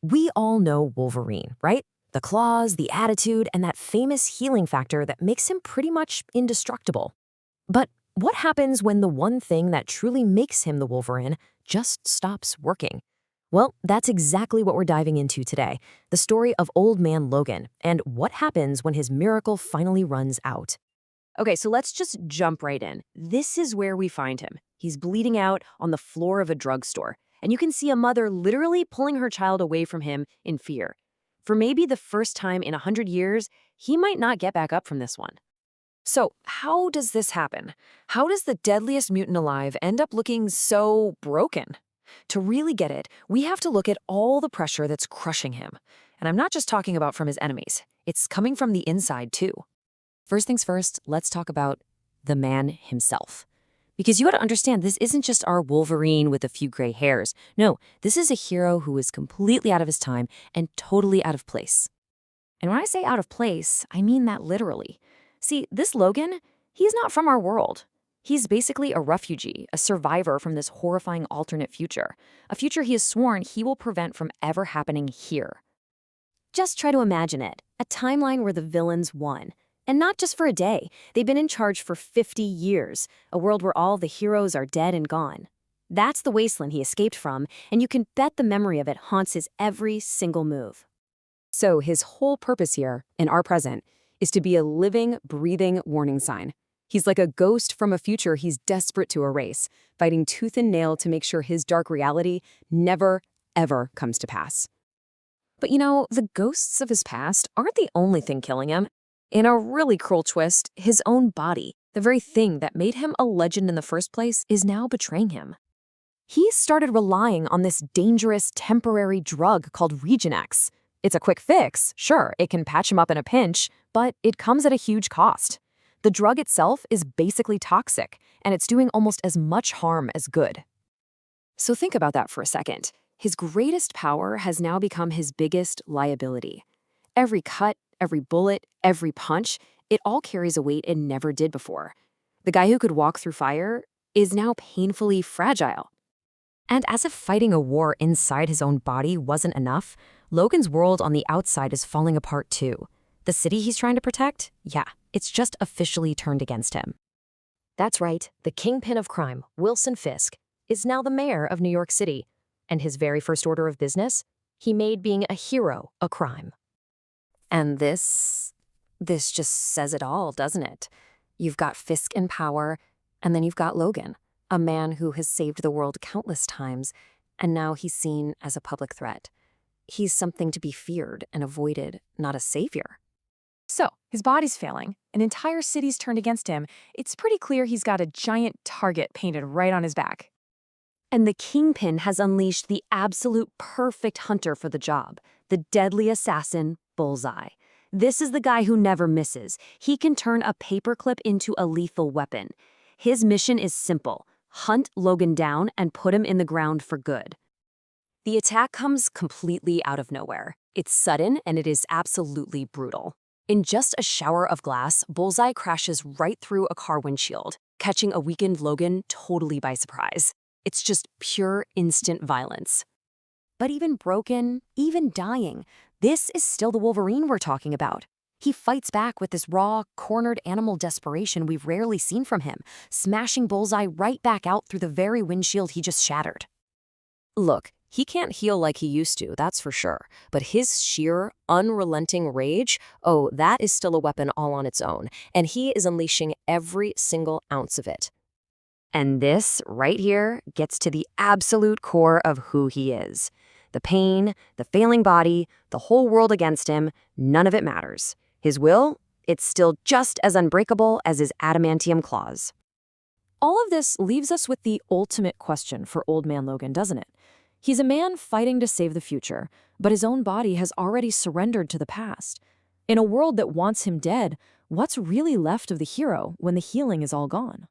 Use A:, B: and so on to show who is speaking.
A: We all know Wolverine, right? The claws, the attitude, and that famous healing factor that makes him pretty much indestructible. But what happens when the one thing that truly makes him the Wolverine just stops working? Well, that's exactly what we're diving into today, the story of Old Man Logan and what happens when his miracle finally runs out. Okay, so let's just jump right in. This is where we find him. He's bleeding out on the floor of a drugstore, and you can see a mother literally pulling her child away from him in fear. For maybe the first time in 100 years, he might not get back up from this one. So, how does this happen? How does the deadliest mutant alive end up looking so broken? To really get it, we have to look at all the pressure that's crushing him. And I'm not just talking about from his enemies, it's coming from the inside too. First things first, let's talk about the man himself. Because you got to understand, this isn't just our Wolverine with a few gray hairs. No, this is a hero who is completely out of his time and totally out of place. And when I say out of place, I mean that literally. See, this Logan, he's not from our world. He's basically a refugee, a survivor from this horrifying alternate future, a future he has sworn he will prevent from ever happening here. Just try to imagine it, a timeline where the villains won. And not just for a day, they've been in charge for 50 years, a world where all the heroes are dead and gone. That's the wasteland he escaped from, and you can bet the memory of it haunts his every single move. So his whole purpose here, in our present, is to be a living, breathing warning sign. He's like a ghost from a future he's desperate to erase, fighting tooth and nail to make sure his dark reality never, ever comes to pass. But the ghosts of his past aren't the only thing killing him. In a really cruel twist, his own body, the very thing that made him a legend in the first place, is now betraying him. He started relying on this dangerous temporary drug called Regenix. It's a quick fix, sure, it can patch him up in a pinch, but it comes at a huge cost. The drug itself is basically toxic, and it's doing almost as much harm as good. So think about that for a second. His greatest power has now become his biggest liability. Every cut, every bullet, every punch, it all carries a weight it never did before. The guy who could walk through fire is now painfully fragile. And as if fighting a war inside his own body wasn't enough, Logan's world on the outside is falling apart too. The city he's trying to protect? Yeah, it's just officially turned against him. That's right, the kingpin of crime, Wilson Fisk, is now the mayor of New York City. And his very first order of business? He made being a hero a crime. And this just says it all, doesn't it? You've got Fisk in power, and then you've got Logan, a man who has saved the world countless times, and now he's seen as a public threat. He's something to be feared and avoided, not a savior.
B: So, his body's failing, an entire city's turned against him. It's pretty clear he's got a giant target painted right on his back.
A: And the Kingpin has unleashed the absolute perfect hunter for the job, the deadly assassin, Bullseye. This is the guy who never misses. He can turn a paperclip into a lethal weapon. His mission is simple: hunt Logan down and put him in the ground for good. The attack comes completely out of nowhere. It's sudden and it is absolutely brutal. In just a shower of glass, Bullseye crashes right through a car windshield, catching a weakened Logan totally by surprise. It's just pure instant violence. But even broken, even dying, this is still the Wolverine we're talking about. He fights back with this raw, cornered animal desperation we've rarely seen from him, smashing Bullseye right back out through the very windshield he just shattered. Look, he can't heal like he used to, that's for sure. But his sheer, unrelenting rage, oh, that is still a weapon all on its own, and he is unleashing every single ounce of it. And this, right here, gets to the absolute core of who he is. The pain, the failing body, the whole world against him, none of it matters. His will, it's still just as unbreakable as his adamantium claws. All of this leaves us with the ultimate question for Old Man Logan, doesn't it? He's a man fighting to save the future, but his own body has already surrendered to the past. In a world that wants him dead, what's really left of the hero when the healing is all gone?